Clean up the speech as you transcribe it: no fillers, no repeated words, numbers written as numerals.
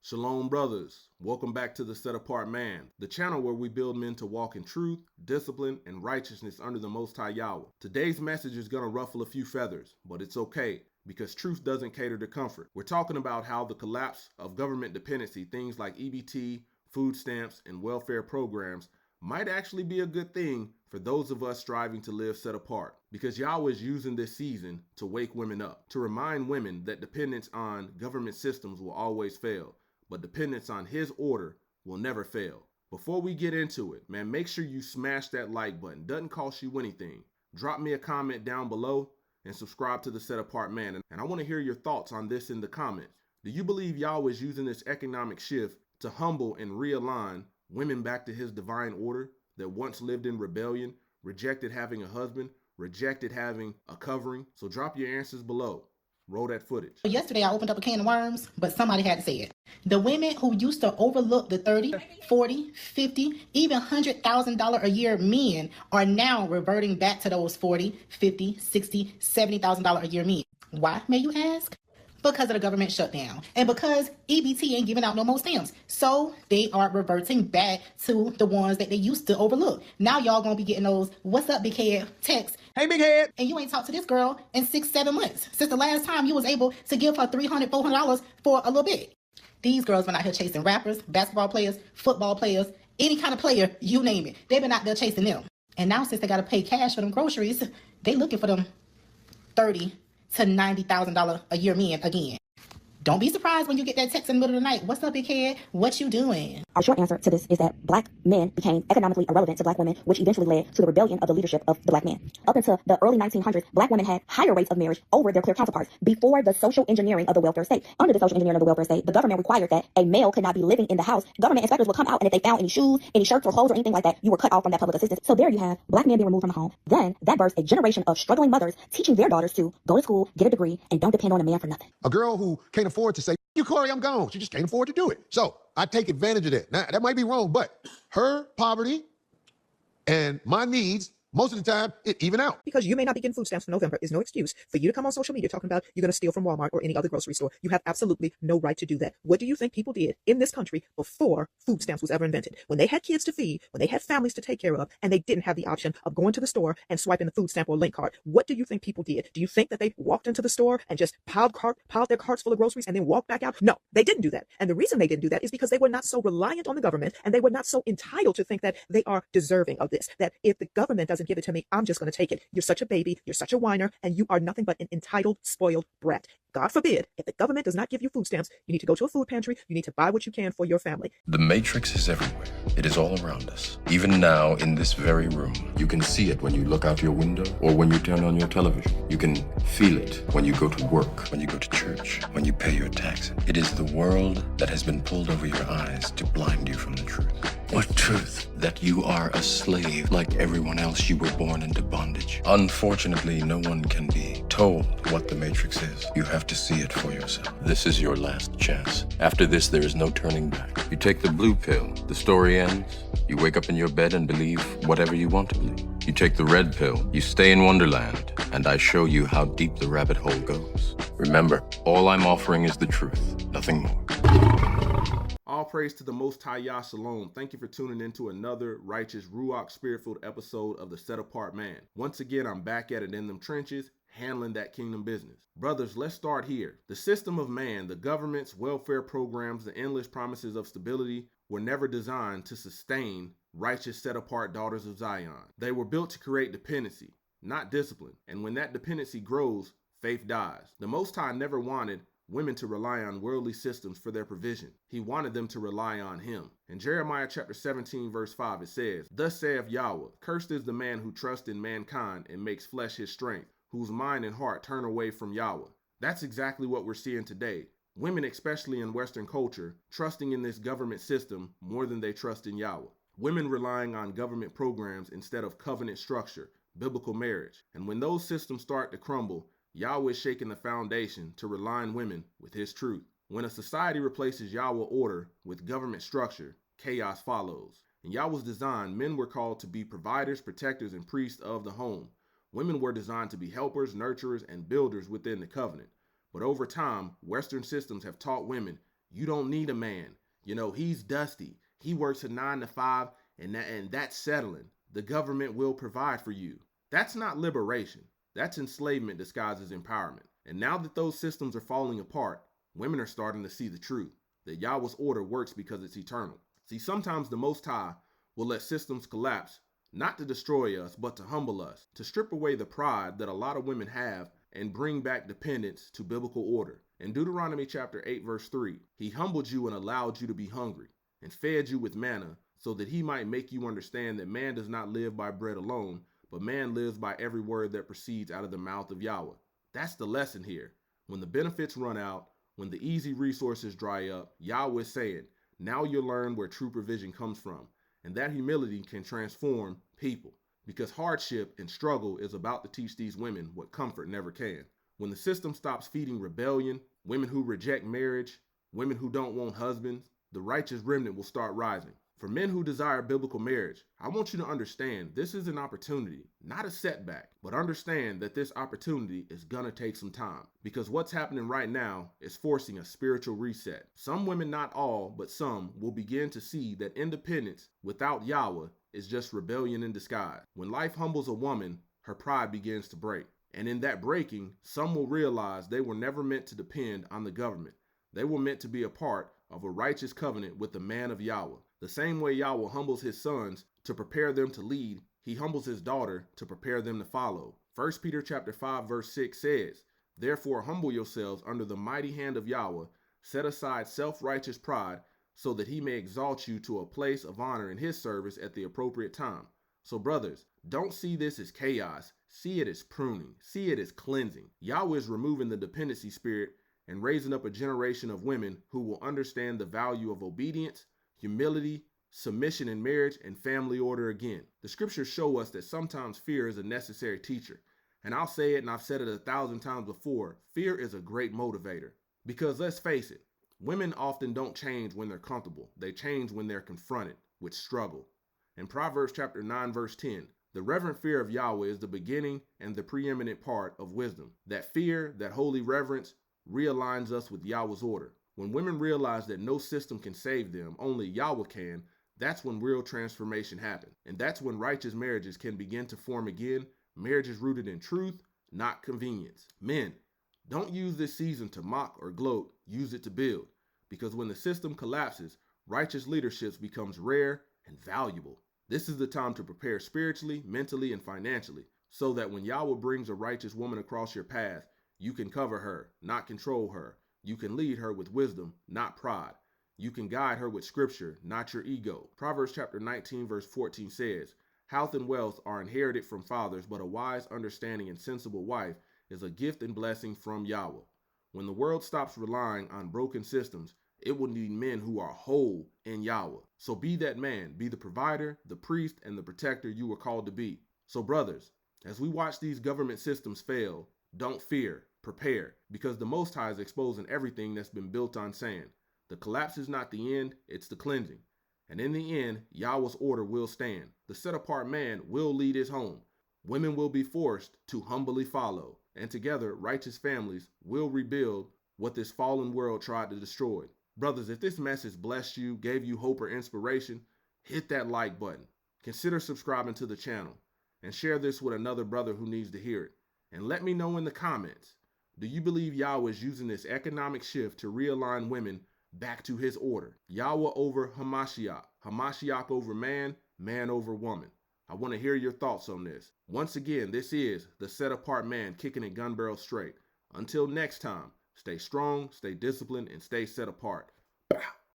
Shalom, brothers. Welcome back to the Set Apart Man, the channel where we build men to walk in truth, discipline, and righteousness under the Most High Yahweh. Today's message is going to ruffle a few feathers, but it's okay because truth doesn't cater to comfort. We're talking about how the collapse of government dependency, things like EBT, food stamps, and welfare programs, might actually be a good thing for those of us striving to live set apart. Because Yahweh is using this season to wake women up, to remind women that dependence on government systems will always fail, but dependence on his order will never fail. Before we get into it, man, make sure you smash that like button. Doesn't cost you anything. Drop me a comment down below and subscribe to the Set Apart Man. And I want to hear your thoughts on this in the comments. Do you believe Yahweh is using this economic shift to humble and realign women back to his divine order that once lived in rebellion, rejected having a husband, rejected having a covering? So drop your answers below. Roll that footage. Yesterday, I opened up a can of worms, but somebody had to say it. The women who used to overlook the 30, 40, 50, even $100,000 a year men are now reverting back to those 40, 50, 60, $70,000 a year men. Why, may you ask? Because of the government shutdown and because EBT ain't giving out no more stamps. So they are reverting back to the ones that they used to overlook. Now y'all gonna be getting those "what's up, big head" texts. Hey, big head. And you ain't talked to this girl in 6-7 months since the last time you was able to give her $300, $400 for a little bit. These girls been out here chasing rappers, basketball players, football players, any kind of player, you name it. They've been out there chasing them. And now since they gotta pay cash for them groceries, they looking for them $30,000 to $90,000 a year men again. Don't be surprised when you get that text in the middle of the night. "What's up, big head? What you doing?" Our short answer to this is that black men became economically irrelevant to black women, which eventually led to the rebellion of the leadership of the black man. Up until the early 1900s, black women had higher rates of marriage over their clear counterparts before the social engineering of the welfare state. Under the social engineering of the welfare state, the government required that a male could not be living in the house. Government inspectors would come out, and if they found any shoes, any shirts or clothes or anything like that, you were cut off from that public assistance. So there you have black men being removed from the home. Then that births a generation of struggling mothers teaching their daughters to go to school, get a degree, and don't depend on a man for nothing. A girl who can't afford to say, "You, Corey, I'm gone." She just can't afford to do it. So I take advantage of that. Now, that might be wrong, but her poverty and my needs, most of the time, it even out. Because you may not be getting food stamps for November is no excuse for you to come on social media talking about you're going to steal from Walmart or any other grocery store. You have absolutely no right to do that. What do you think people did in this country before food stamps was ever invented? When they had kids to feed, when they had families to take care of, and they didn't have the option of going to the store and swiping the food stamp or link card, what do you think people did? Do you think that they walked into the store and just piled their carts full of groceries and then walked back out? No, they didn't do that. And the reason they didn't do that is because they were not so reliant on the government, and they were not so entitled to think that they are deserving of this, that if the government doesn't give it to me, I'm just going to take it. You're such a baby, you're such a whiner, and you are nothing but an entitled, spoiled brat. God forbid, if the government does not give you food stamps, you need to go to a food pantry, you need to buy what you can for your family. The Matrix is everywhere. It is all around us. Even now, in this very room. You can see it when you look out your window or when you turn on your television. You can feel it when you go to work, when you go to church, when you pay your taxes. It is the world that has been pulled over your eyes to blind you from the truth. What truth? That you are a slave. Like everyone else, you were born into bondage. Unfortunately, no one can be told what the Matrix is. You have to see it for yourself. This is your last chance. After this, there is no turning back. You take the blue pill. The story ends. You wake up in your bed and believe whatever you want to believe. You take the red pill. You stay in Wonderland, and I show you how deep the rabbit hole goes. Remember, all I'm offering is the truth, nothing more. All praise to the Most High Yah Shalom. Thank you for tuning in to another righteous, Ruach, spirit-filled episode of the Set Apart Man. Once again, I'm back at it in them trenches, handling that kingdom business. Brothers, let's start here. The system of man, the government's welfare programs, the endless promises of stability were never designed to sustain righteous, set-apart daughters of Zion. They were built to create dependency, not discipline. And when that dependency grows, faith dies. The Most High never wanted women to rely on worldly systems for their provision. He wanted them to rely on him. In Jeremiah chapter 17 verse 5 it says, "Thus saith Yahweh, cursed is the man who trusts in mankind and makes flesh his strength, whose mind and heart turn away from Yahweh." That's exactly what we're seeing today. Women, especially in Western culture, trusting in this government system more than they trust in Yahweh. Women relying on government programs instead of covenant structure, biblical marriage. And when those systems start to crumble, Yahweh is shaking the foundation to realign women with his truth. When a society replaces Yahweh order with government structure, chaos follows. In Yahweh's design, men were called to be providers, protectors, and priests of the home. Women were designed to be helpers, nurturers, and builders within the covenant. But over time, Western systems have taught women You don't need a man. He's dusty. He works a 9 to 5 and that's settling. The government will provide for you. That's not liberation. That's enslavement disguised as empowerment. And now that those systems are falling apart, women are starting to see the truth, that Yahweh's order works because it's eternal. See, sometimes the Most High will let systems collapse, not to destroy us, but to humble us, to strip away the pride that a lot of women have and bring back dependence to biblical order. In Deuteronomy chapter 8, verse 3, he humbled you and allowed you to be hungry and fed you with manna so that he might make you understand that man does not live by bread alone, but man lives by every word that proceeds out of the mouth of Yahweh. That's the lesson here. When the benefits run out, when the easy resources dry up, Yahweh is saying, now you'll learn where true provision comes from. And that humility can transform people, because hardship and struggle is about to teach these women what comfort never can. When the system stops feeding rebellion, women who reject marriage, women who don't want husbands, the righteous remnant will start rising. For men who desire biblical marriage, I want you to understand this is an opportunity, not a setback, but understand that this opportunity is gonna take some time, because what's happening right now is forcing a spiritual reset. Some women, not all, but some, will begin to see that independence without Yahweh is just rebellion in disguise. When life humbles a woman, her pride begins to break. And in that breaking, some will realize they were never meant to depend on the government. They were meant to be a part of a righteous covenant with the man of Yahweh. The same way Yahweh humbles his sons to prepare them to lead, he humbles his daughter to prepare them to follow. 1 Peter chapter 5 verse 6 says, therefore humble yourselves under the mighty hand of Yahweh, set aside self-righteous pride, so that he may exalt you to a place of honor in his service at the appropriate time. So brothers, don't see this as chaos, see it as pruning, see it as cleansing. Yahweh is removing the dependency spirit and raising up a generation of women who will understand the value of obedience, humility, submission in marriage, and family order again. The scriptures show us that sometimes fear is a necessary teacher. And I'll say it, and I've said it 1,000 times before, fear is a great motivator. Because let's face it, women often don't change when they're comfortable. They change when they're confronted with struggle. In Proverbs chapter 9 verse 10, the reverent fear of Yahweh is the beginning and the preeminent part of wisdom. That fear, that holy reverence, realigns us with Yahweh's order. When women realize that no system can save them, only Yahweh can, that's when real transformation happens. And that's when righteous marriages can begin to form again, marriages rooted in truth, not convenience. Men, don't use this season to mock or gloat, use it to build. Because when the system collapses, righteous leadership becomes rare and valuable. This is the time to prepare spiritually, mentally, and financially, so that when Yahweh brings a righteous woman across your path, you can cover her, not control her. You can lead her with wisdom, not pride. You can guide her with scripture, not your ego. Proverbs chapter 19 verse 14 says, health and wealth are inherited from fathers, but a wise, understanding, and sensible wife is a gift and blessing from Yahweh. When the world stops relying on broken systems, it will need men who are whole in Yahweh. So be that man, be the provider, the priest, and the protector you were called to be. So brothers, as we watch these government systems fail, don't fear, prepare, because the Most High is exposing everything that's been built on sand. The collapse is not the end, it's the cleansing. And in the end, Yahweh's order will stand. The set-apart man will lead his home. Women will be forced to humbly follow. And together, righteous families will rebuild what this fallen world tried to destroy. Brothers, if this message blessed you, gave you hope or inspiration, hit that like button. Consider subscribing to the channel and share this with another brother who needs to hear it. And let me know in the comments, do you believe Yahweh is using this economic shift to realign women back to his order? Yahweh over Hamashiach, Hamashiach over man, man over woman. I want to hear your thoughts on this. Once again, this is the Set Apart Man, kicking it gun barrel straight. Until next time, stay strong, stay disciplined, and stay set apart.